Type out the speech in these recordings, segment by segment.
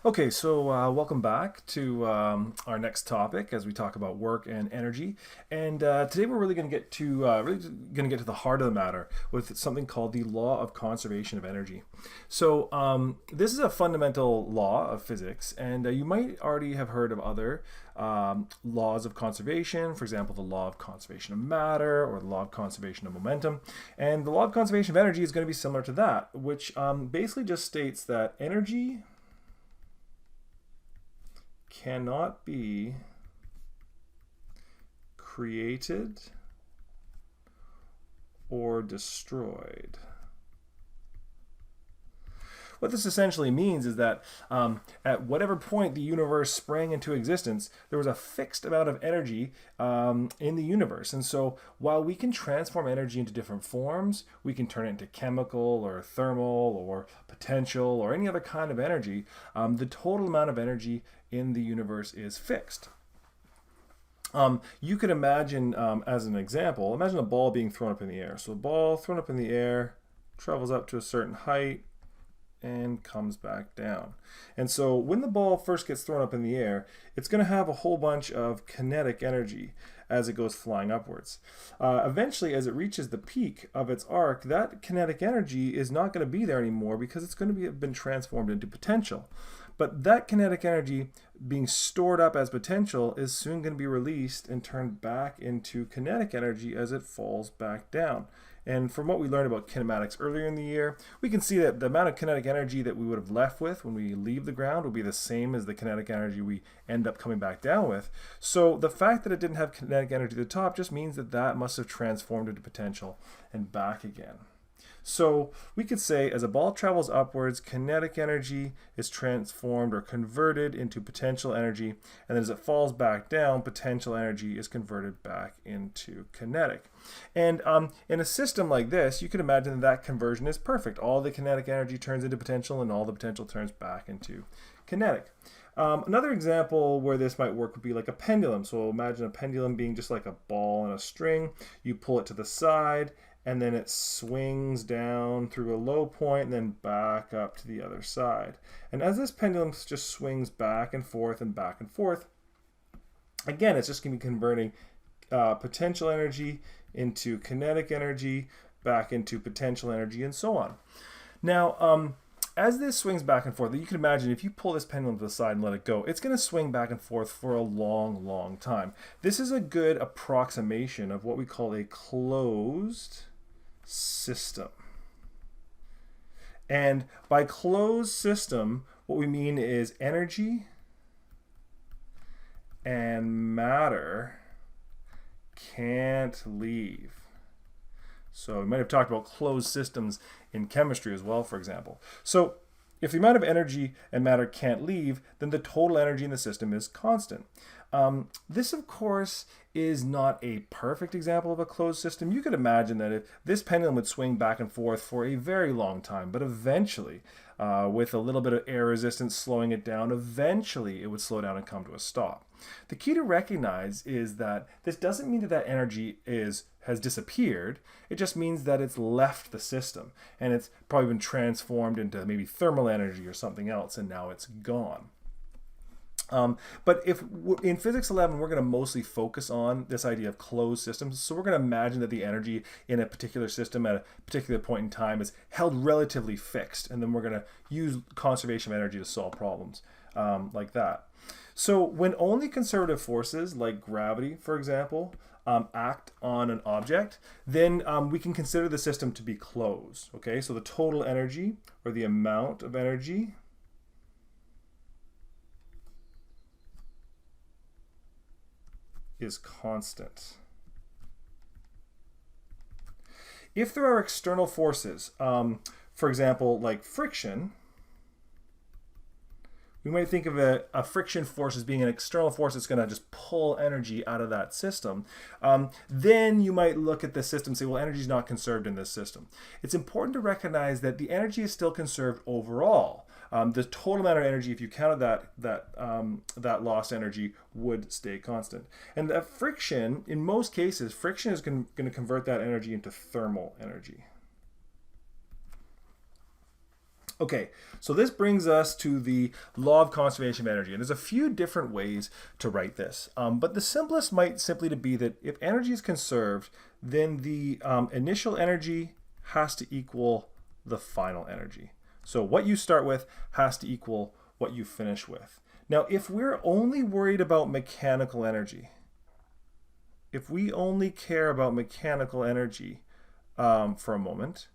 Okay, so welcome back to our next topic as we talk about work and energy. And today we're really going to get to the heart of the matter with something called the law of conservation of energy. So this is a fundamental law of physics, and you might already have heard of other laws of conservation. For example, the law of conservation of matter or the law of conservation of momentum. And the law of conservation of energy is going to be similar to that, which basically just states that energy cannot be created or destroyed. What this essentially means is that at whatever point the universe sprang into existence, there was a fixed amount of energy in the universe. And so while we can transform energy into different forms, we can turn it into chemical or thermal or potential or any other kind of energy, the total amount of energy in the universe is fixed. You could imagine, as an example, imagine a ball being thrown up in the air. So a ball thrown up in the air travels up to a certain height and comes back down. And so when the ball first gets thrown up in the air, it's going to have a whole bunch of kinetic energy as it goes flying upwards. Eventually, as it reaches the peak of its arc, that kinetic energy is not going to be there anymore because it's going to have been transformed into potential. But that kinetic energy being stored up as potential is soon going to be released and turned back into kinetic energy as it falls back down. And from what we learned about kinematics earlier in the year, we can see that the amount of kinetic energy that we would have left with when we leave the ground will be the same as the kinetic energy we end up coming back down with. So the fact that it didn't have kinetic energy at the top just means that that must have transformed into potential and back again. So we could say as a ball travels upwards, kinetic energy is transformed or converted into potential energy, and then as it falls back down, potential energy is converted back into kinetic. And in a system like this, you can imagine that conversion is perfect. All the kinetic energy turns into potential, and all the potential turns back into kinetic. Another example where this might work would be like a pendulum. So imagine a pendulum being just like a ball and a string. You pull it to the side, and then it swings down through a low point and then back up to the other side. And as this pendulum just swings back and forth and back and forth, again, it's just going to be converting potential energy into kinetic energy, back into potential energy, and so on. Now, as this swings back and forth, you can imagine if you pull this pendulum to the side and let it go, it's going to swing back and forth for a long, long time. This is a good approximation of what we call a closed system. And by closed system, what we mean is energy and matter can't leave. So we might have talked about closed systems in chemistry as well, for example. So if the amount of energy and matter can't leave, then the total energy in the system is constant. This, of course, is not a perfect example of a closed system. You could imagine that if this pendulum would swing back and forth for a very long time, but eventually, with a little bit of air resistance slowing it down, eventually it would slow down and come to a stop. The key to recognize is that this doesn't mean that that energy has disappeared. It just means that it's left the system and it's probably been transformed into maybe thermal energy or something else, and now it's gone. But if in Physics 11, we're going to mostly focus on this idea of closed systems. So we're going to imagine that the energy in a particular system at a particular point in time is held relatively fixed. And then we're going to use conservation of energy to solve problems like that. So when only conservative forces like gravity, for example, act on an object, then we can consider the system to be closed. Okay, so the total energy or the amount of energy is constant. If there are external forces, for example, like friction, we might think of a friction force as being an external force that's going to just pull energy out of that system. Then you might look at the system and say, well, energy is not conserved in this system. It's important to recognize that the energy is still conserved overall. The total amount of energy, if you counted that lost energy, would stay constant. And that friction, in most cases, friction is going to convert that energy into thermal energy. Okay, so this brings us to the law of conservation of energy. And there's a few different ways to write this. But the simplest might simply to be that if energy is conserved, then the initial energy has to equal the final energy. So what you start with has to equal what you finish with. Now, if we're only worried about mechanical energy, if we only care about mechanical energy for a moment,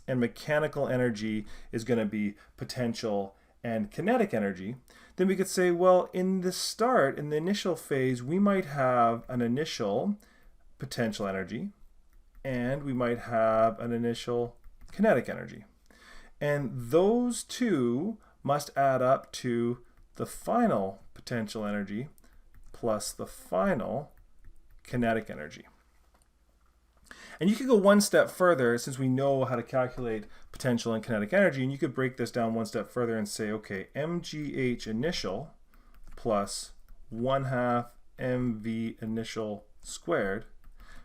and mechanical energy is going to be potential and kinetic energy, then we could say, well, in the start, in the initial phase, we might have an initial potential energy, and we might have an initial kinetic energy. And those two must add up to the final potential energy plus the final kinetic energy. And you could go one step further, since we know how to calculate potential and kinetic energy, and you could break this down one step further and say, okay, mgh initial plus 1/2 mv initial squared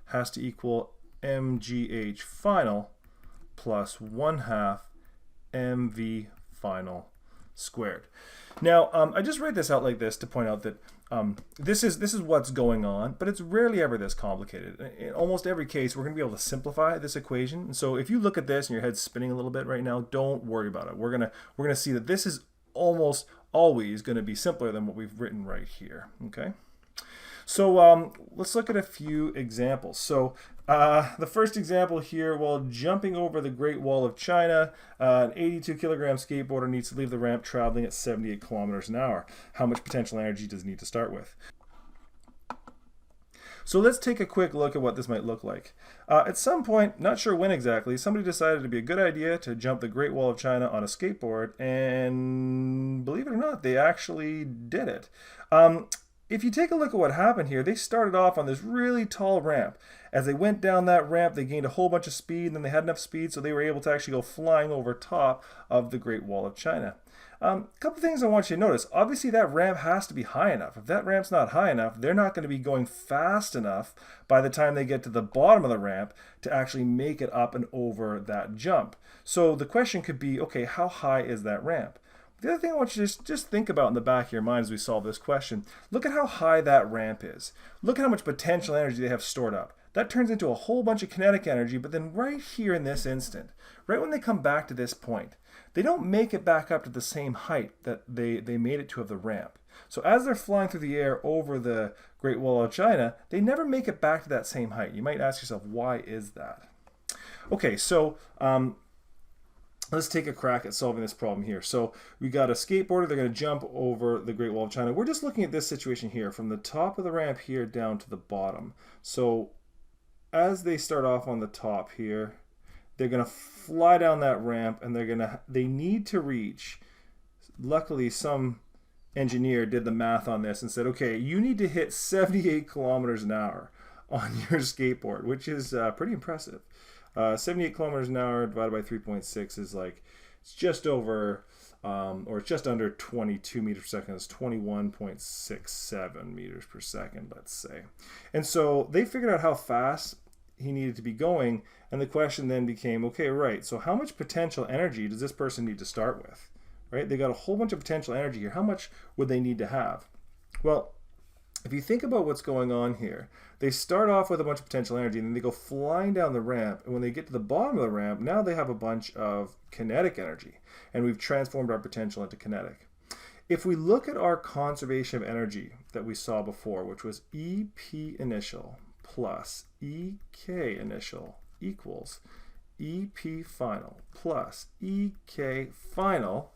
has to equal mgh final plus 1/2 mv final squared. Now, I just write this out like this to point out that this is what's going on, but it's rarely ever this complicated. In almost every case, we're going to be able to simplify this equation. And so if you look at this and your head's spinning a little bit right now, don't worry about it. We're gonna see that this is almost always going to be simpler than what we've written right here. Okay. So let's look at a few examples. So the first example here, while jumping over the Great Wall of China, an 82-kilogram skateboarder needs to leave the ramp traveling at 78 kilometers an hour. How much potential energy does he need to start with? So let's take a quick look at what this might look like. At some point, not sure when exactly, somebody decided it'd be a good idea to jump the Great Wall of China on a skateboard, and believe it or not, they actually did it. If you take a look at what happened here, they started off on this really tall ramp. As they went down that ramp, they gained a whole bunch of speed, and then they had enough speed so they were able to actually go flying over top of the Great Wall of China. A couple things I want you to notice. Obviously, that ramp has to be high enough. If that ramp's not high enough, they're not going to be going fast enough by the time they get to the bottom of the ramp to actually make it up and over that jump. So the question could be, okay, how high is that ramp? The other thing I want you to just think about in the back of your mind as we solve this question, look at how high that ramp is. Look at how much potential energy they have stored up. That turns into a whole bunch of kinetic energy, but then right here in this instant, right when they come back to this point, they don't make it back up to the same height that they made it to of the ramp. So as they're flying through the air over the Great Wall of China, they never make it back to that same height. You might ask yourself, why is that? Okay, so let's take a crack at solving this problem here. So we got a skateboarder, they're going to jump over the Great Wall of China. We're just looking at this situation here from the top of the ramp here down to the bottom. So as they start off on the top here, they're going to fly down that ramp, and they need to reach, luckily some engineer did the math on this and said, okay, you need to hit 78 kilometers an hour on your skateboard, which is pretty impressive. 78 kilometers an hour divided by 3.6 is like, it's just over, or it's just under 22 meters per second. It's 21.67 meters per second, let's say. And so they figured out how fast he needed to be going, and the question then became, okay, right, so how much potential energy does this person need to start with? Right? They got a whole bunch of potential energy here. How much would they need to have? Well, if you think about what's going on here, they start off with a bunch of potential energy, and then they go flying down the ramp, and when they get to the bottom of the ramp, now they have a bunch of kinetic energy, and we've transformed our potential into kinetic. If we look at our conservation of energy that we saw before, which was EP initial plus EK initial equals EP final plus EK final,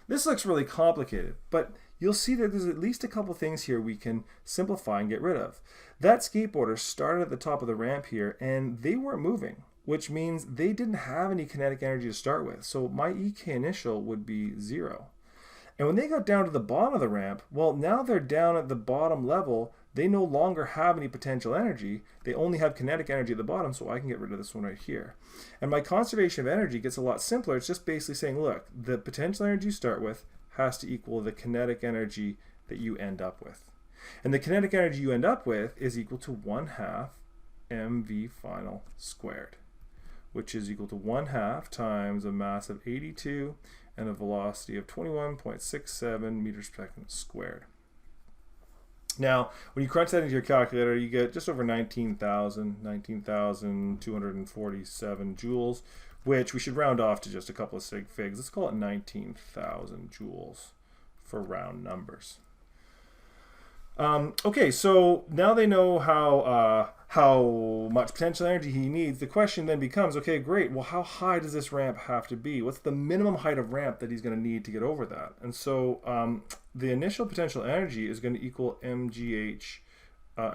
this looks really complicated, but you'll see that there's at least a couple things here we can simplify and get rid of. That skateboarder started at the top of the ramp here, and they weren't moving, which means they didn't have any kinetic energy to start with. So my EK initial would be 0. And when they got down to the bottom of the ramp, well, now they're down at the bottom level. They no longer have any potential energy. They only have kinetic energy at the bottom, so I can get rid of this one right here. And my conservation of energy gets a lot simpler. It's just basically saying, look, the potential energy you start with has to equal the kinetic energy that you end up with. And the kinetic energy you end up with is equal to 1/2 mv final squared, which is equal to 1/2 times a mass of 82 and a velocity of 21.67 meters per second squared. Now, when you crunch that into your calculator, you get just over 19,247 joules, which we should round off to just a couple of sig figs. Let's call it 19,000 joules for round numbers. Okay, so now they know how much potential energy he needs. The question then becomes, okay, great. Well, how high does this ramp have to be? What's the minimum height of ramp that he's going to need to get over that? And so the initial potential energy is going to equal mgh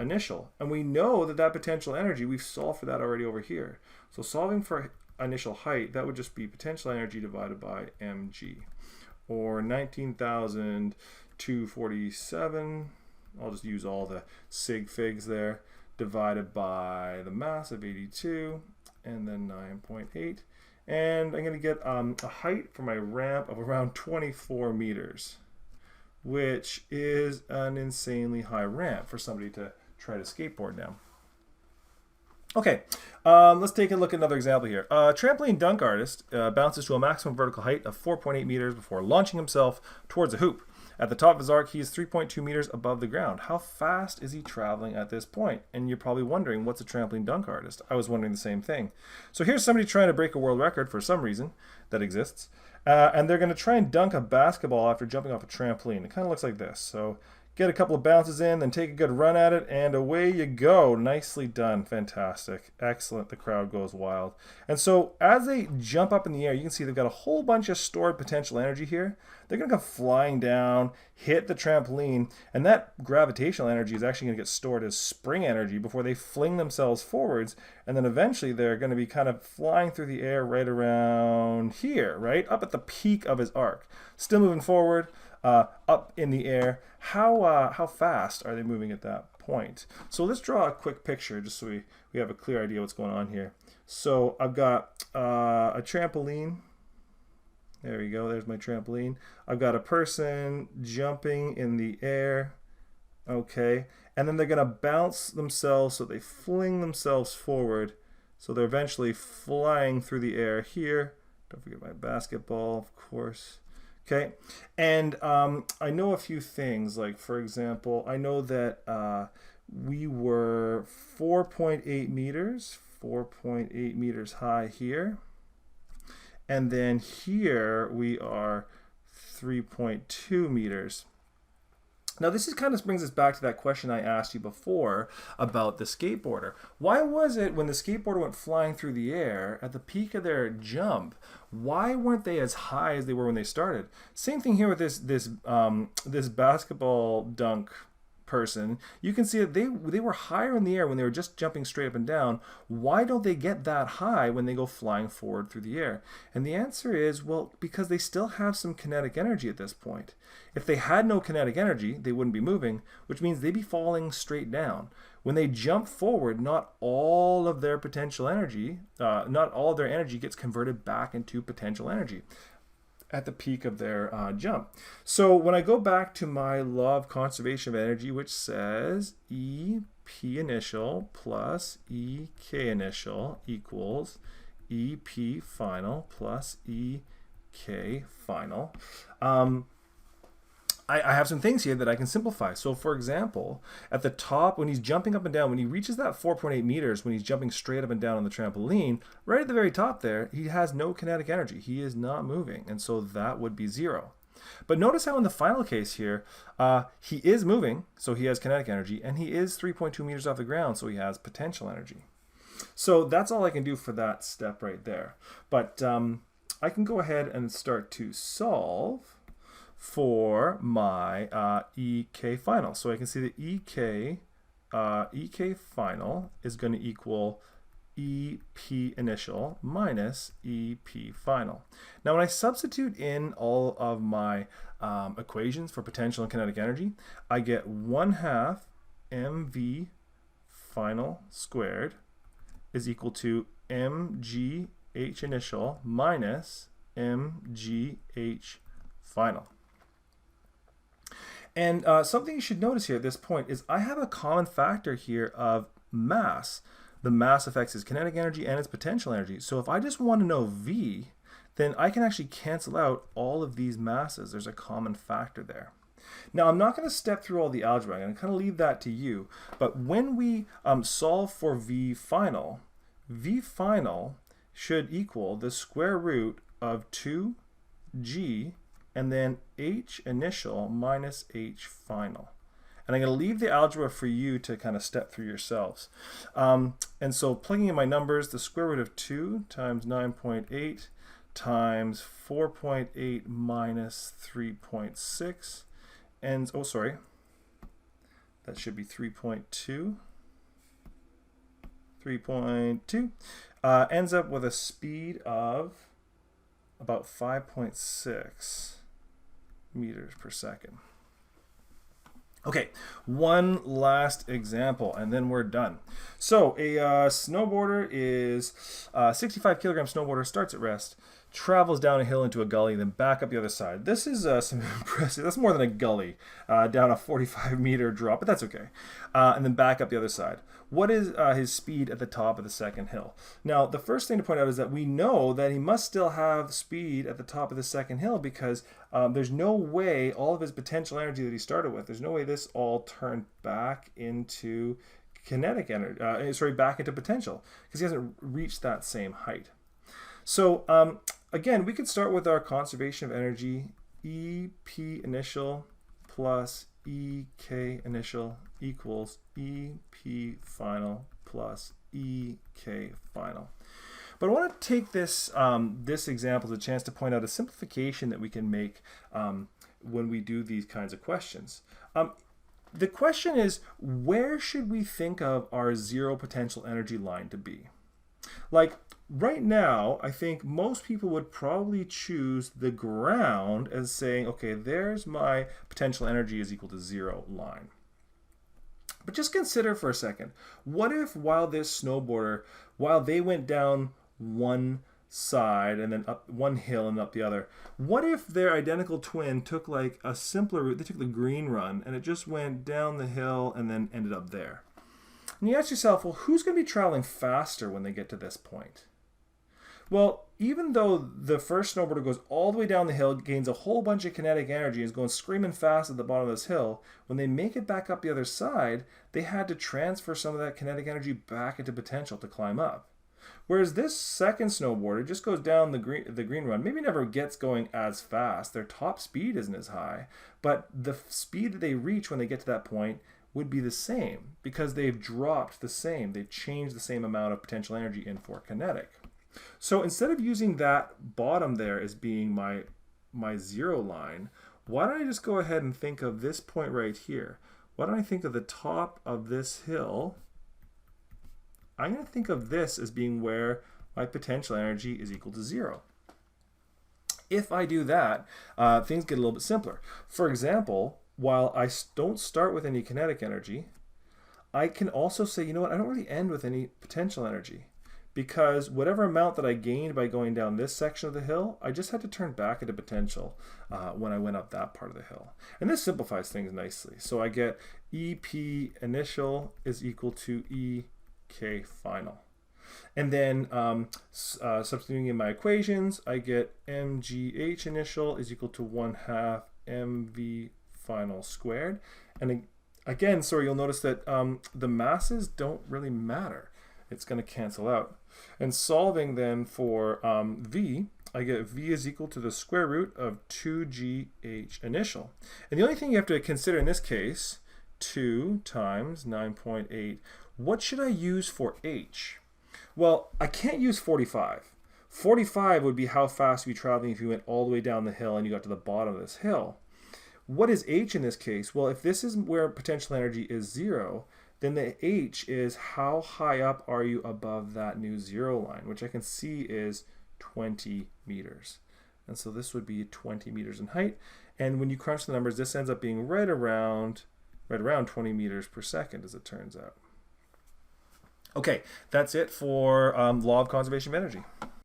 initial. And we know that potential energy, we've solved for that already over here. So solving for initial height, that would just be potential energy divided by mg, or 19,247. I'll just use all the sig figs there, divided by the mass of 82, and then 9.8. And I'm going to get a height for my ramp of around 24 meters, which is an insanely high ramp for somebody to try to skateboard down. Okay, let's take a look at another example here. A trampoline dunk artist bounces to a maximum vertical height of 4.8 meters before launching himself towards a hoop. At the top of his arc, he is 3.2 meters above the ground. How fast is he traveling at this point? And you're probably wondering, what's a trampoline dunk artist? I was wondering the same thing. So here's somebody trying to break a world record for some reason that exists. And they're going to try and dunk a basketball after jumping off a trampoline. It kind of looks like this. So get a couple of bounces in, then take a good run at it, and away you go. Nicely done. Fantastic. Excellent. The crowd goes wild. And so as they jump up in the air, you can see they've got a whole bunch of stored potential energy here. They're going to come flying down, hit the trampoline, and that gravitational energy is actually going to get stored as spring energy before they fling themselves forwards, and then eventually they're going to be kind of flying through the air right around here, right? Up at the peak of his arc. Still moving forward, up in the air. How fast are they moving at that point? So let's draw a quick picture just so we have a clear idea what's going on here. So I've got a trampoline. There we go, there's my trampoline. I've got a person jumping in the air, okay, and then they're gonna bounce themselves, so they fling themselves forward, so they're eventually flying through the air here. Don't forget my basketball, of course. Okay, and I know a few things, like for example, I know that we were 4.8 meters high here. And then here we are 3.2 meters. Now this is kind of brings us back to that question I asked you before about the skateboarder. Why was it when the skateboarder went flying through the air at the peak of their jump, why weren't they as high as they were when they started? Same thing here with this basketball dunk person. You can see that they were higher in the air when they were just jumping straight up and down. Why don't they get that high when they go flying forward through the air? And the answer is, well, because they still have some kinetic energy at this point. If they had no kinetic energy, they wouldn't be moving, which means they'd be falling straight down. When they jump forward, not all of their potential energy, not all of their energy gets converted back into potential energy at the peak of their jump. So when I go back to my law of conservation of energy, which says EP initial plus EK initial equals EP final plus EK final, I have some things here that I can simplify. So for example, at the top, when he's jumping up and down, when he reaches that 4.8 meters, when he's jumping straight up and down on the trampoline, right at the very top there, he has no kinetic energy. He is not moving. And so that would be 0. But notice how in the final case here, he is moving, so he has kinetic energy, and he is 3.2 meters off the ground, so he has potential energy. So that's all I can do for that step right there. But I can go ahead and start to solve for my EK final. So I can see that EK final is going to equal EP initial minus EP final. Now when I substitute in all of my equations for potential and kinetic energy, I get 1/2 mv final squared is equal to mgh initial minus mgh final. And something you should notice here at this point is I have a common factor here of mass. The mass affects its kinetic energy and its potential energy. So if I just want to know V, then I can actually cancel out all of these masses. There's a common factor there. Now, I'm not going to step through all the algebra. I'm going to kind of leave that to you. But when we solve for V final should equal the square root of 2g and then h initial minus h final. And I'm going to leave the algebra for you to kind of step through yourselves. And so plugging in my numbers, the square root of 2 times 9.8 times 4.8 minus 3.6. And, oh, sorry, that should be 3.2. 3.2 ends up with a speed of about 5.6 meters per second. Okay, one last example, and then we're done. So a snowboarder is 65 kilogram snowboarder, starts at rest, travels down a hill into a gully, then back up the other side. This is some impressive, that's more than a gully, down a 45-meter drop, but that's okay. And then back up the other side. What is his speed at the top of the second hill? Now, the first thing to point out is that we know that he must still have speed at the top of the second hill because there's no way all of his potential energy that he started with, there's no way this all turned back into kinetic energy, back into potential, because he hasn't reached that same height. So again, we could start with our conservation of energy, EP initial plus EK initial equals EP final plus EK final. But I want to take this, this example as a chance to point out a simplification that we can make when we do these kinds of questions. The question is, where should we think of our zero potential energy line to be? Like, right now, I think most people would probably choose the ground as saying, okay, there's my potential energy is equal to 0 line. But just consider for a second, what if while this snowboarder, while they went down one side and then up one hill and up the other, what if their identical twin took like a simpler route, they took the green run and it just went down the hill and then ended up there? And you ask yourself, well, who's going to be traveling faster when they get to this point? Well, even though the first snowboarder goes all the way down the hill, gains a whole bunch of kinetic energy, is going screaming fast at the bottom of this hill, when they make it back up the other side, they had to transfer some of that kinetic energy back into potential to climb up. Whereas this second snowboarder just goes down the green run, maybe never gets going as fast. Their top speed isn't as high, but the speed that they reach when they get to that point would be the same because they've dropped the same. They've changed the same amount of potential energy in for kinetic. So instead of using that bottom there as being my 0 line, why don't I just go ahead and think of this point right here? Why don't I think of the top of this hill? I'm going to think of this as being where my potential energy is equal to 0. If I do that, things get a little bit simpler. For example, while I don't start with any kinetic energy, I can also say, you know what, I don't really end with any potential energy. Because whatever amount that I gained by going down this section of the hill, I just had to turn back into potential when I went up that part of the hill. And this simplifies things nicely. So I get EP initial is equal to EK final. And then substituting in my equations, I get MGH initial is equal to 1/2 MV final squared. And again, sorry, you'll notice that the masses don't really matter. It's going to cancel out. And solving then for V, I get V is equal to the square root of 2GH initial. And the only thing you have to consider in this case, 2 times 9.8, what should I use for H? Well, I can't use 45. 45 would be how fast you'd be traveling if you went all the way down the hill and you got to the bottom of this hill. What is H in this case? Well, if this is where potential energy is 0, then the H is how high up are you above that new 0 line, which I can see is 20 meters. And so this would be 20 meters in height. And when you crunch the numbers, this ends up being right around 20 meters per second, as it turns out. Okay, that's it for law of conservation of energy.